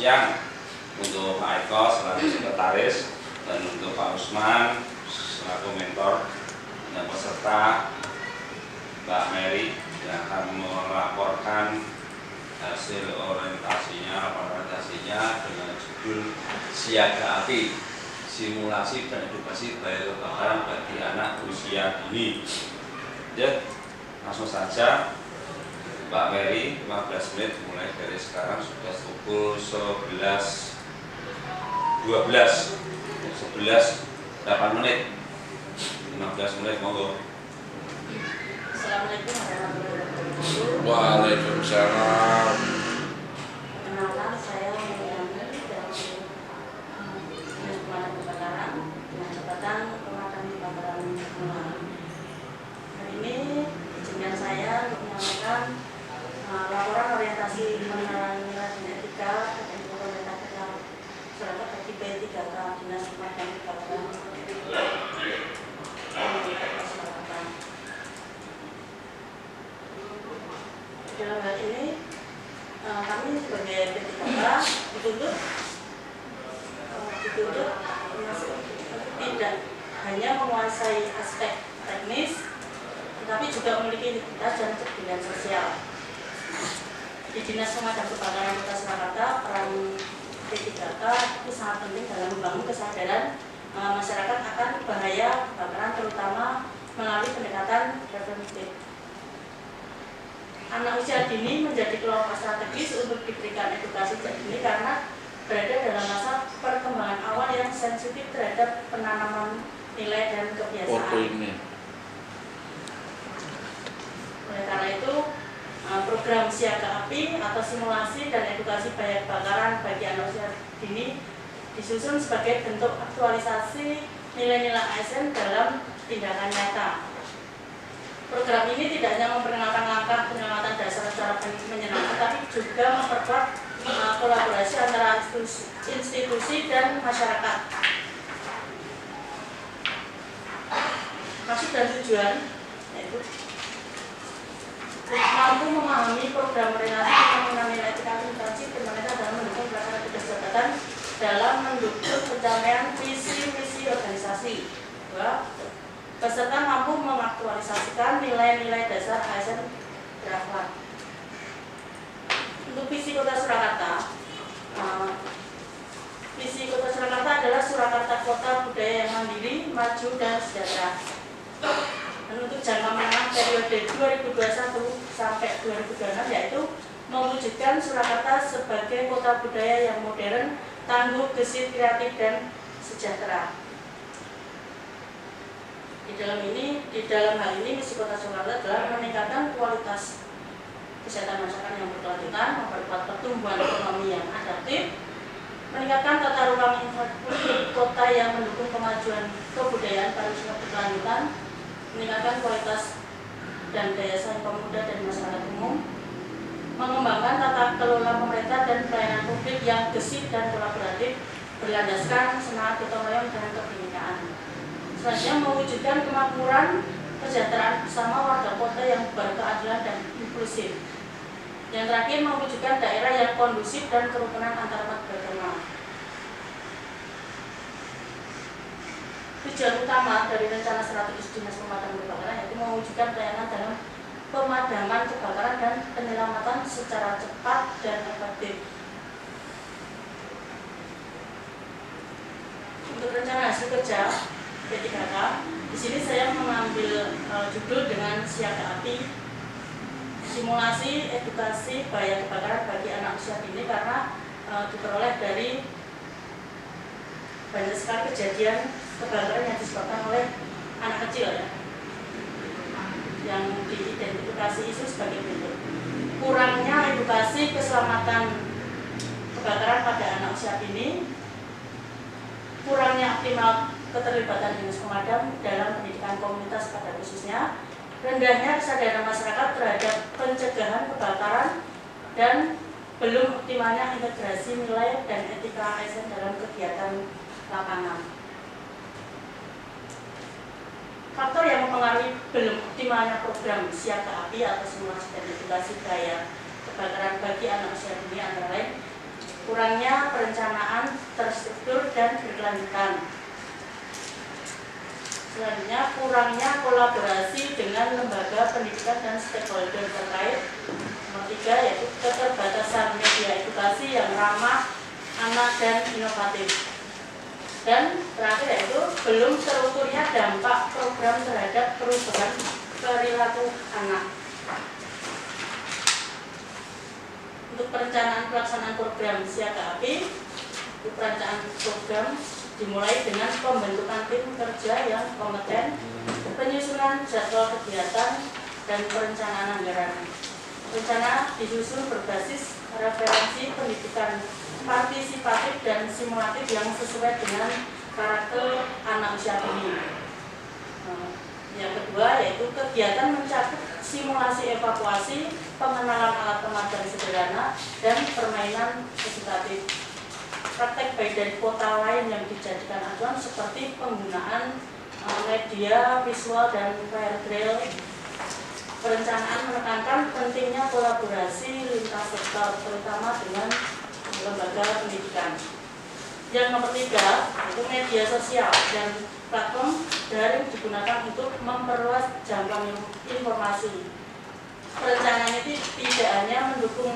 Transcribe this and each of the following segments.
siang untuk Pak Eko selaku sekretaris dan untuk Pak Usman selaku mentor dan peserta Mbak Mary yang akan melaporkan hasil orientasinya dengan judul Siaga Api, Simulasi dan Edukasi Bahaya Kebakaran bagi Anak Usia Dini. Ya, langsung saja Mbak Mary, 15 menit mulai dari sekarang sudah pukul 11.12 8 menit 15 menit, monggo. Assalamualaikum warahmatullahi wabarakatuh. Waalaikumsalam. Perkenalkan, saya Miriam dari Dinas Pemadam Kebakaran dengan jabatan Pemadam Kebakaran Ungaran. Hari ini izinkan saya untuk menyampaikan laporan orientasi mengenai nilai dan etika dan pemerintah Surabaya bagi P3K Dinas Pemadam Kebakaran. Dalam hal ini kami sebagai P3K dituntut tidak hanya menguasai aspek teknis, tetapi juga memiliki integritas dan kepedulian sosial. Di Dinas Pemadam Kebakaran Kota Surakarta, peran P3K itu sangat penting dalam membangun kesadaran masyarakat akan bahaya kebakaran, terutama melalui pendekatan preventif. Anak usia dini menjadi kelompok strategis untuk diberikan edukasi dini karena berada dalam masa perkembangan awal yang sensitif terhadap penanaman nilai dan kebiasaan. Oleh karena itu, program Siaga Api atau simulasi dan edukasi bahaya kebakaran bagi anak usia dini disusun sebagai bentuk aktualisasi nilai-nilai ASN dalam tindakan nyata. Program ini tidak hanya memperkenalkan langkah penyelamatan dasar secara menyenangkan, tapi juga memperkuat kolaborasi antara institusi dan masyarakat. Maksud dan tujuan yaitu mampu memahami program orientasi pembangunan nilai etika instansi pemerintah dalam mendukung pelaksanaan tugas jabatan dalam mendukung pencapaian visi misi organisasi. Peserta mampu mengaktualisasikan nilai-nilai dasar ASN berakhlak. Untuk visi Kota Surakarta, visi Kota Surakarta adalah Surakarta Kota Budaya yang Mandiri, Maju dan Sejahtera. Dan untuk jangka menengah periode 2021 sampai 2026 yaitu mewujudkan Surakarta sebagai kota budaya yang modern, tangguh, gesit, kreatif dan sejahtera. Di dalam hal ini misi Kota Surakarta adalah meningkatkan kualitas kesehatan masyarakat yang berkelanjutan, memperkuat pertumbuhan ekonomi yang adaptif, meningkatkan tata ruang infrastruktur kota yang mendukung kemajuan kebudayaan pariwisata berkelanjutan, meningkatkan kualitas dan daya saing pemuda dan masyarakat umum, mengembangkan tata kelola pemerintah dan pelayanan publik yang gesit dan kolaboratif, berlandaskan semangat gotong royong dan kebinekaan. Selanjutnya mewujudkan kemakmuran kesejahteraan bersama warga kota yang berkeadilan dan inklusif. Yang terakhir mewujudkan daerah yang kondusif dan kerukunan antarumat beragama. Tujuan utama dari rencana strategis Dinas Pemadam Kebakaran yaitu mewujudkan pelayanan dalam pemadaman kebakaran dan penyelamatan secara cepat dan efektif. Untuk rencana hasil kerja P3K, di sini saya mengambil judul dengan Siaga Api, Simulasi Edukasi Bahaya Kebakaran bagi Anak Usia Dini karena diperoleh dari banyak sekali kejadian kebakaran yang disebabkan oleh anak kecil ya, yang diidentifikasi isu sebagai berikut: kurangnya edukasi keselamatan kebakaran pada anak usia dini, kurangnya optimal keterlibatan dinas pemadam dalam pendidikan komunitas pada khususnya, rendahnya kesadaran masyarakat terhadap pencegahan kebakaran, dan belum optimalnya integrasi nilai dan etika ASN dalam kegiatan lapangan. Faktor yang mempengaruhi belum optimalnya program Siaga Api atau simulasi dan edukasi bahaya kebakaran bagi anak usia dini antara lain kurangnya perencanaan terstruktur dan berkelanjutan. Selanjutnya, kurangnya kolaborasi dengan lembaga pendidikan dan stakeholder terkait. Nomor 3 yaitu keterbatasan media edukasi yang ramah anak dan inovatif. Dan terakhir yaitu belum terukurnya dampak program terhadap perubahan perilaku anak. Untuk perencanaan pelaksanaan program Siaga API, perencanaan program dimulai dengan pembentukan tim kerja yang kompeten, penyusunan jadwal kegiatan, dan perencanaan anggaran. Rencana disusun berbasis referensi pendidikan partisipatif dan simulatif yang sesuai dengan karakter anak usia dini. Yang kedua yaitu kegiatan mencakup simulasi evakuasi, pengenalan alat pemagang sederhana, dan permainan edukatif. Praktek baik dari kota lain yang dijadikan acuan seperti penggunaan media visual dan wireframe. Perencanaan menekankan pentingnya kolaborasi lintas sektor, terutama dengan lembaga pendidikan. Yang nomor 3 yaitu media sosial dan platform daring digunakan untuk memperluas jangkauan informasi. Perencanaan itu tidak hanya mendukung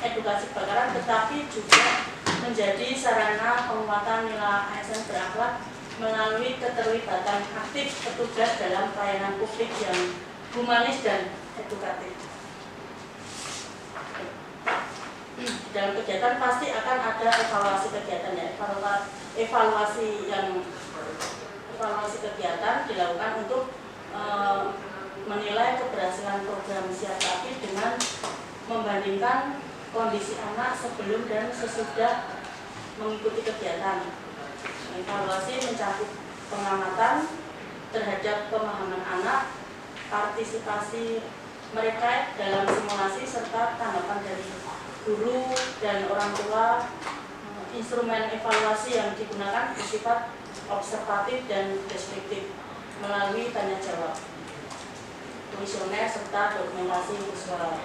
edukasi kebakaran, tetapi juga menjadi sarana penguatan nilai ASN berakhlak melalui keterlibatan aktif petugas dalam pelayanan publik yang humanis dan edukatif. Dalam kegiatan pasti akan ada evaluasi kegiatan ya, evaluasi kegiatan dilakukan untuk menilai keberhasilan program Siaga API dengan membandingkan kondisi anak sebelum dan sesudah mengikuti kegiatan. Evaluasi mencakup pengamatan terhadap pemahaman anak, partisipasi mereka dalam simulasi, serta tanggapan dari guru dan orang tua. Instrumen evaluasi yang digunakan bersifat observatif dan deskriptif melalui tanya jawab, kuesioner, serta dokumentasi visual.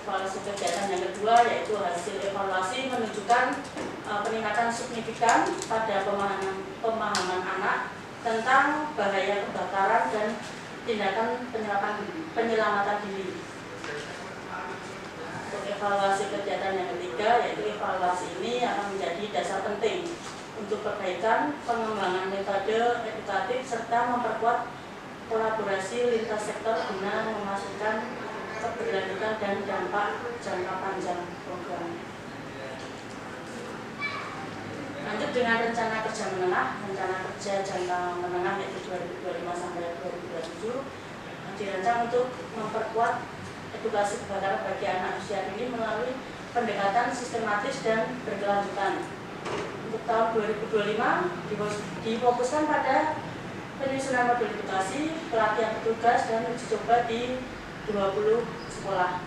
Evaluasi kegiatan yang kedua yaitu hasil evaluasi menunjukkan peningkatan signifikan pada pemahaman anak tentang bahaya kebakaran dan tindakan penyelamatan diri. Untuk evaluasi kegiatan yang ketiga yaitu evaluasi ini akan menjadi dasar penting untuk perbaikan pengembangan metode edukatif serta memperkuat kolaborasi lintas sektor guna memastikan keberlanjutan dan dampak jangka panjang program. Lanjut dengan rencana kerja menengah. Rencana kerja jangka menengah yaitu 2025 sampai 2027 dirancang untuk memperkuat edukasi kebakaran bagi anak usia dini melalui pendekatan sistematis dan berkelanjutan. Untuk tahun 2025 difokuskan pada penyusunan modul edukasi, pelatihan petugas, dan uji coba di 20 sekolah.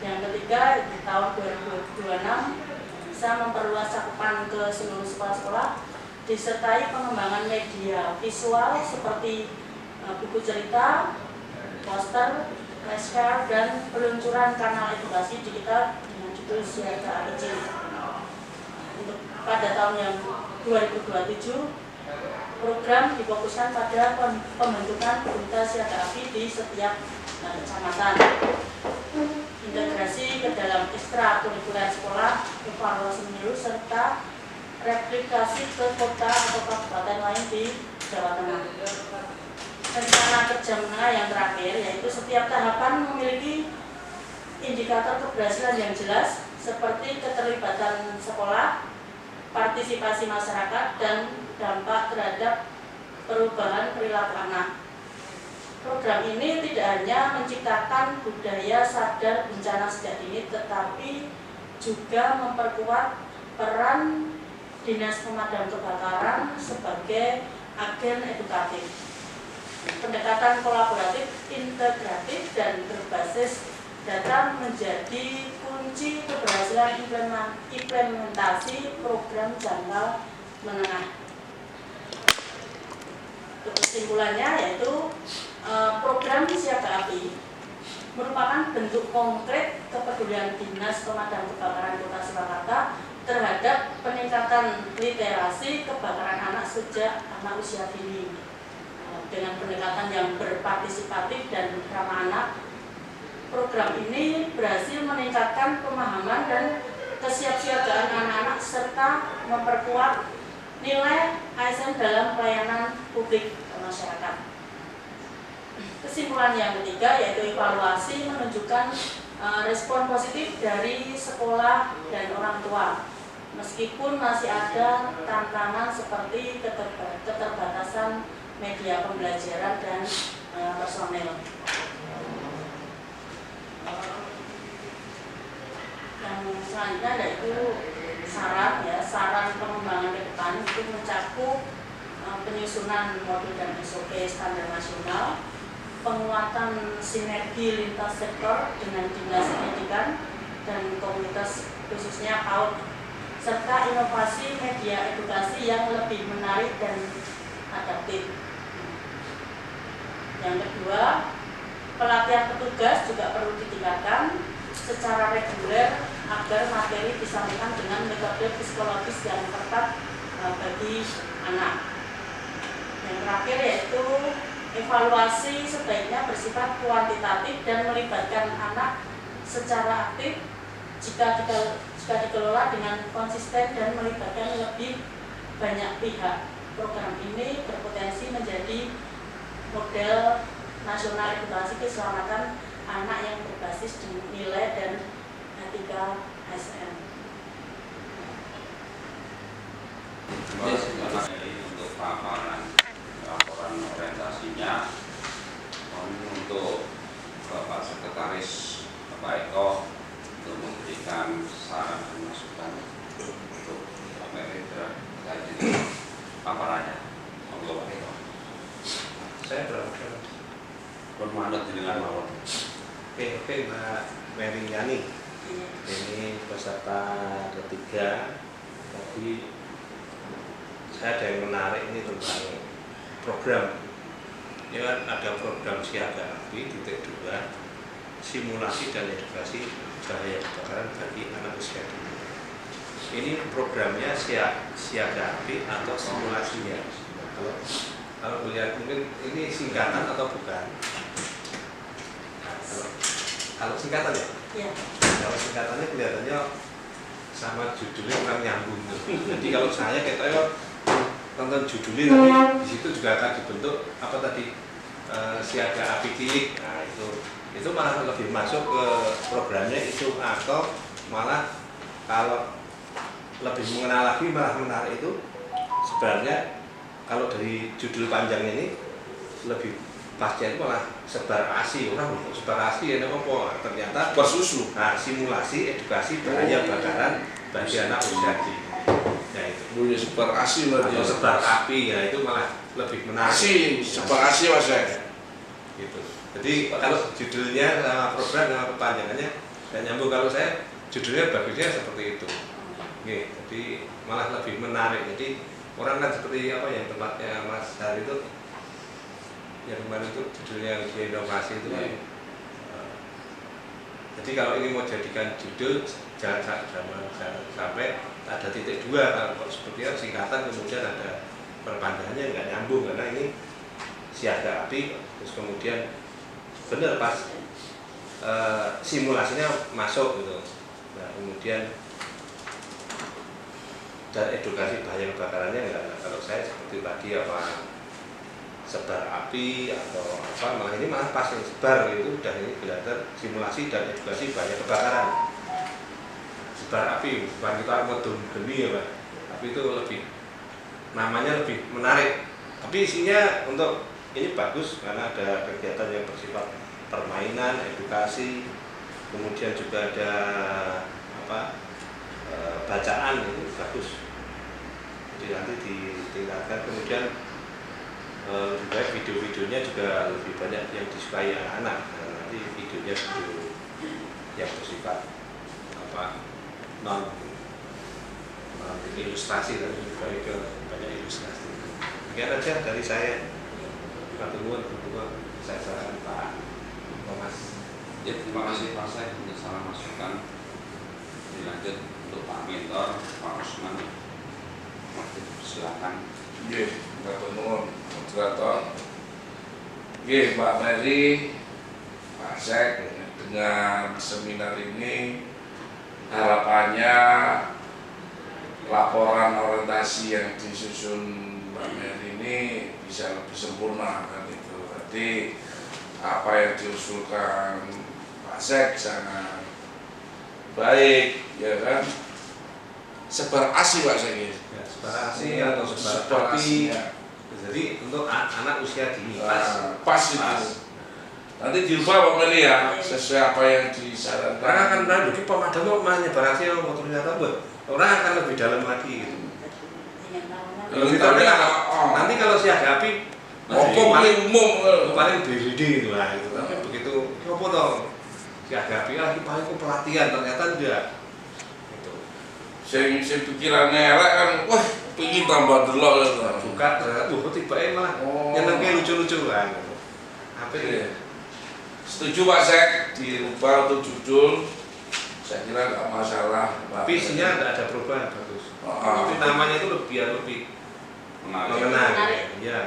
Yang ketiga, di tahun 2026 bisa memperluas cakupan ke seluruh sekolah-sekolah, disertai pengembangan media visual seperti buku cerita, poster, flashcard, dan peluncuran kanal edukasi digital dengan judul Siaga API. Untuk pada tahun yang 2027, program difokuskan pada pembentukan duta Siaga API di setiap kecamatan, integrasi ke dalam ekstrakurikuler sekolah, evaluasi menyeluruh, serta replikasi ke kota atau kabupaten lain di Jawa Tengah. Rencana kerja menengah yang terakhir yaitu setiap tahapan memiliki indikator keberhasilan yang jelas seperti keterlibatan sekolah, partisipasi masyarakat, dan dampak terhadap perubahan perilaku anak. Program ini tidak hanya menciptakan budaya sadar bencana sejak dini, tetapi juga memperkuat peran Dinas Pemadam Kebakaran sebagai agen edukatif. Pendekatan kolaboratif, integratif, dan berbasis data menjadi kunci keberhasilan implementasi program jangka menengah. Kesimpulannya yaitu program Siaga API merupakan bentuk konkret kepedulian Dinas Pemadam Kebakaran Kota Surakarta terhadap peningkatan literasi kebakaran anak sejak anak usia dini. Dengan pendekatan yang berpartisipatif dan ramah anak, program ini berhasil meningkatkan pemahaman dan kesiapsiagaan anak-anak serta memperkuat nilai ASN dalam pelayanan publik ke masyarakat. Kesimpulan yang ketiga yaitu evaluasi menunjukkan respon positif dari sekolah dan orang tua, meskipun masih ada tantangan seperti keterbatasan media pembelajaran dan personel. Yang selanjutnya yaitu saran pengembangan ke depan itu mencakup penyusunan modul dan SOP standar nasional, penguatan sinergi lintas sektor dengan dinas pendidikan dan komunitas khususnya PAUD, serta inovasi media edukasi yang lebih menarik dan adaptif. Yang kedua, pelatihan petugas juga perlu ditingkatkan secara reguler agar materi disampaikan dengan metode psikologis yang tepat bagi anak. Yang terakhir yaitu evaluasi sebaiknya bersifat kuantitatif dan melibatkan anak secara aktif jika dikelola dengan konsisten dan melibatkan lebih banyak pihak. Program ini berpotensi menjadi model nasional edukasi keselamatan anak yang berbasis nilai dan etika ASN. Terima kasih untuk paparan laporan orientasinya. Untuk Bapak Sekretaris Bapak Eko untuk memberikan saran dan masukan untuk Pak Meri terkait dengan paparannya. Monggo Pak Eko. Saya berharap Bermandat dengan mawon. Oke Mbak Mary Yani, ini peserta ketiga. Tadi saya ada yang menarik ini tentang program. Ini kan ada program siaga api titik 2, simulasi dan edukasi bahaya kebakaran bagi anak usia dini. Ini programnya siaga api atau simulasinya. Kalau melihat mungkin ini singkatan atau bukan? Kalau singkatan ya? Ya. Kalau singkatannya kelihatannya sama judulnya kurang nyambung. Jadi kalau saya tonton judulnya nanti di situ juga akan dibentuk apa tadi siaga api cilik. Nah itu malah lebih masuk ke programnya itu, atau malah kalau lebih mengenal lagi malah menarik itu sebenarnya kalau dari judul panjang ini lebih pasnya itu malah sebar ASI, orang sebar ASI ya apa ternyata Persusu. Nah, simulasi edukasi bahaya bakaran bagi anak usia dini. Nah itu. Punya sebar ASI lah dia. Atau sebar api, ya itu malah lebih menarik. ASI, sebar ASI mas ya. Gitu. Jadi kalau judulnya sama program sama kepanjangannya nggak nyambung. Kalau saya judulnya bagusnya seperti itu. Oke, jadi malah lebih menarik. Jadi orang kan seperti apa yang tempatnya Mas Hari itu, yang kemarin itu judulnya uji inovasi itu kan. Jadi kalau ini mau jadikan judul jangan sampai ada titik 2. Kalau seperti itu singkatan kemudian ada perpanjangannya nggak nyambung, karena ini siaga api terus kemudian benar pas simulasinya masuk gitu. Nah kemudian dan edukasi bahaya kebakarannya enggak. Kalau saya seperti tadi apa sebar api atau apa, malah ini malah pas yang sebar itu udah ini kelihatan simulasi dan edukasi bahaya kebakaran. Sebar api bukan kita medun geni ya Pak, tapi itu lebih namanya lebih menarik. Tapi isinya untuk ini bagus karena ada kegiatan yang bersifat permainan, edukasi, kemudian juga ada apa bacaan, itu bagus. Jadi nanti ditingkatkan, kemudian lebih baik video-videonya juga lebih banyak yang disukai anak-anak. Nah, nanti videonya video yang bersifat apa non ilustrasi, tapi lebih baik ke banyak ilustrasi. Demikian aja dari saya. Matur nuwun, saya sarankan Pak Thomas. Ya, terima kasih Pak Sek untuk saran masukan. Dilanjut untuk Pak Mentor, Pak Usman. Silakan. Nggih, matur nuwun moderator. Nggih, Mbak Mary, Pak Sek, dengan seminar ini harapannya laporan orientasi yang disusun Mbak Mary ini bisa lebih sempurna kan itu. Berarti apa yang diusulkan Pak Sek sangat baik, ya kan? Sebar ASI Pak Sek. Ya, sebar ASI atau sebar API. Jadi untuk anak usia dini Pas itu. Nanti diubah Pak Meli ya, sesuai apa yang disarankan. orang akan tahu di pemadaman menyebar ASI yang ternyata orang akan lebih dalam lagi gitu. Lebih tahu nanti kalau siaga api paling umum paling BRD gitu lah gitu. Tapi begitu apa toh siaga api lagi paling pelatihan ternyata enggak gitu. saya pikirannya elek kan, wah pingin tambah delok gitu. Buka tiba-tiba malah nyenengke lucu-lucu kan gitu. Apa Oke. Setuju Pak Sek, dirubah untuk judul. Saya kira nggak masalah. Tapi isinya nggak ada perubahan bagus. Tapi namanya itu lebih mengenal. Iya.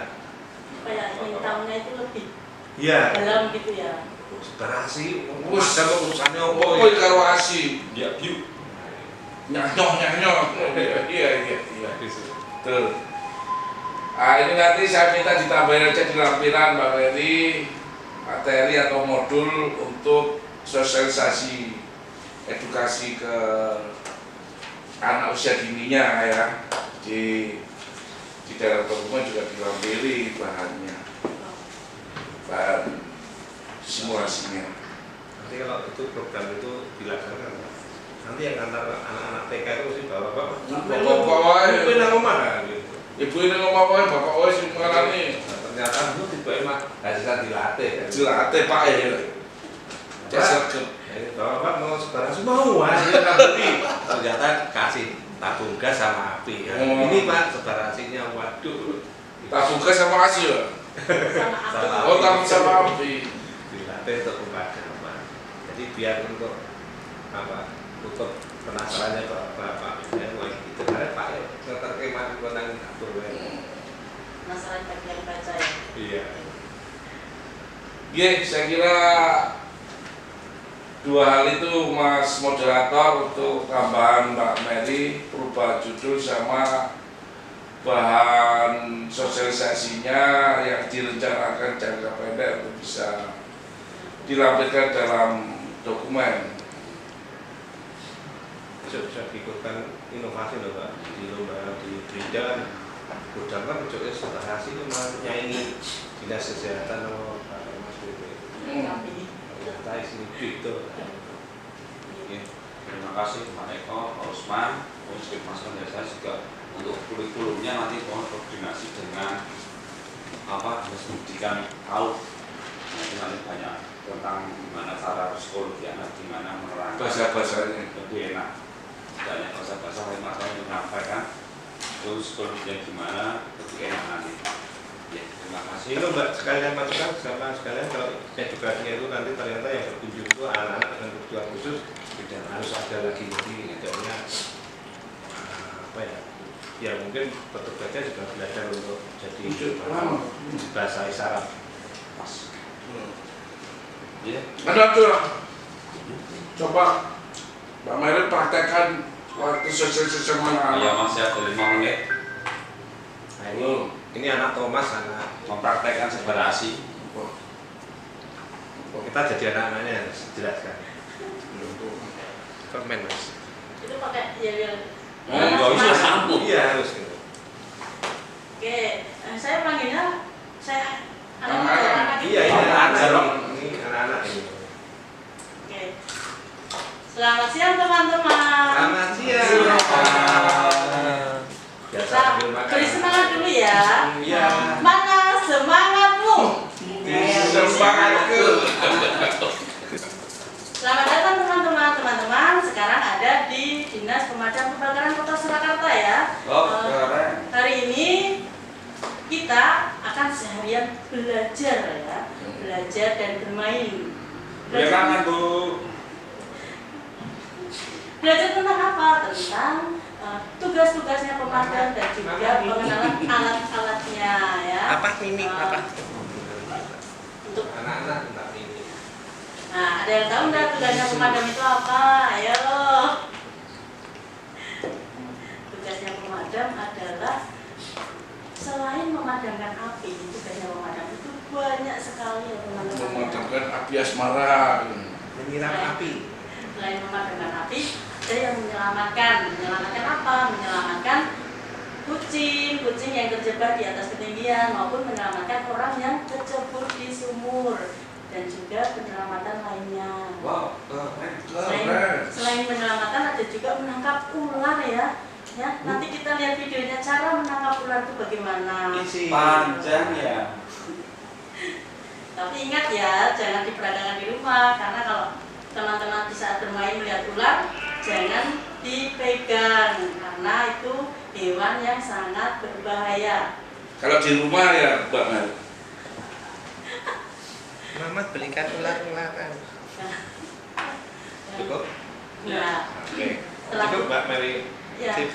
Kayak tahunnya itu lebih Iya. dalam gitu ya. Separasi. Wus. Ada urusannya apa Oh, ya? karo ASI. Ya, yuk. Nyanyoh. Iya. Betul. Ah, ini nanti saya minta ditambahin aja di lampiran Mbak Mary materi atau modul untuk sosialisasi edukasi ke anak usia dininya ya. Di dalam dokumen juga dilampiri bahannya, bahan simulasinya. Nanti kalau itu program itu dilaksanakan, nanti yang antar anak-anak TK itu mesti bapak-bapak. Bapak-bapak Ibu nang omah kan gitu. Ibu ini ngomong apa bapak oh sing ngarani Nah, ternyata itu tiba emang nggak bisa dilatih kan. dilatih Pak ya. Jasad Bapak mau sekarang mau hasilnya kaburi. Ternyata kasih tabung gas sama api. Ya. Oh. Ini Pak separasinya waduh. tabung gas sama ASI ya. Sama Sama aku. Oh tabung sama api. Dilatih untuk pemadaman. Jadi biar untuk apa? Untuk penasarannya bapak ya mulai itu karena Pak ya terkemah menang atur ya. Penasaran bagian baca ya. Iya. Iya, saya kira dua hal itu Mas Moderator untuk tambahan Mbak Mary, perubahan judul sama bahan sosialisasinya yang direncanakan jangka pendek untuk bisa dilampirkan dalam dokumen. Bisa diikutkan inovasi loh Pak di lomba di Brinda kan kan bentuknya separasi itu malah nyanyi dinas kesehatan sama Pak Mas Bebe. Tapi Kita isi gitu. Oke, terima kasih Pak Eko, Pak Usman, Pak Mas Desa juga untuk kurikulumnya nanti mohon koordinasi dengan dinas pendidikan PAUD. Nanti banyak tentang gimana cara psikologi anak, gimana menerangkan Bahasa-bahasanya. lebih enak. Banyak bahasa-bahasa lain yang menyampaikan terus psikologinya gimana lebih enak nanti. Ya, terima kasih. Itu Mbak sekalian masukan sama sekalian kalau edukasinya itu nanti ternyata yang berkunjung itu anak-anak dengan kebutuhan khusus tidak harus ada lagi jadi tidaknya apa ya? Ya mungkin petugasnya juga belajar untuk jadi bahasa isyarat. Pas. Ya. Ada coba Mbak Mary praktekkan waktu sosialisasi mana? Ya masih ada 5 menit Nah ini anak Thomas, anak mempraktekkan separasi. kita jadi anak-anaknya harus jelaskan. Komen Mas. itu pakai ya. Nggak bisa sambung. Iya harus gitu. Oke, saya panggilnya saya Anak-anak. Iya ini anak-anak ini anak-anak ini. Oke. Selamat siang teman-teman. Selamat siang. Biasa Kita sambil makan. beri semangat dulu ya. Iya. Mana semangatmu? Semangatku. Selamat datang teman-teman. Teman-teman sekarang ada di Dinas Pemadam Kebakaran Kota Surakarta ya. Keren. Hari ini kita akan seharian belajar ya, belajar dan bermain Silakan Bu. Belajar tentang apa? Tentang tugas-tugasnya pemadam dan juga pengenalan alat-alatnya ya. Apa ini? Apa? Untuk Anak-anak tentang ini. Nah, ada yang tahu nggak tugasnya pemadam itu apa? Ayo. Tugasnya pemadam adalah selain memadamkan api, tugasnya pemadam itu banyak sekali ya teman-teman. Memadamkan api asmara. Menyiram api. Selain memadamkan api, ada yang menyelamatkan. Menyelamatkan apa? Menyelamatkan kucing yang terjebak di atas ketinggian maupun menyelamatkan orang yang tercebur di sumur dan juga penyelamatan lainnya. Wow, Selain penyelamatan ada juga menangkap ular ya. Ya, nanti kita lihat videonya cara menangkap ular itu bagaimana. panjang ya. Tapi ingat ya, jangan diperagakan di rumah karena kalau teman-teman di saat bermain melihat ular, jangan dipegang karena itu hewan yang sangat berbahaya. Kalau di rumah ya Mbak Mel. Mama belikan ular-ularan. Cukup? Nah, Oke. setelah Cukup Mbak Mary. ya, Sip.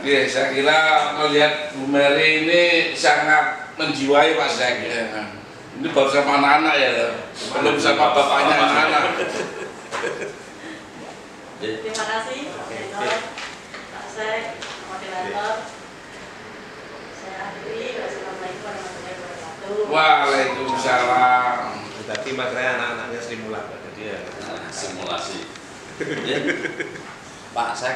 Oke, saya kira melihat Bu Mary ini sangat menjiwai Pak Sek. Ya. Ini baru sama anak-anak ya, belum sama bapaknya anak-anak. terima kasih moderator, Pak Sek, moderator. Saya akhiri. Wassalamualaikum warahmatullahi wabarakatuh. Waalaikumsalam. Tadi mas saya anak-anaknya Sri Mulat, jadi ya. Simulasi. Pak, saya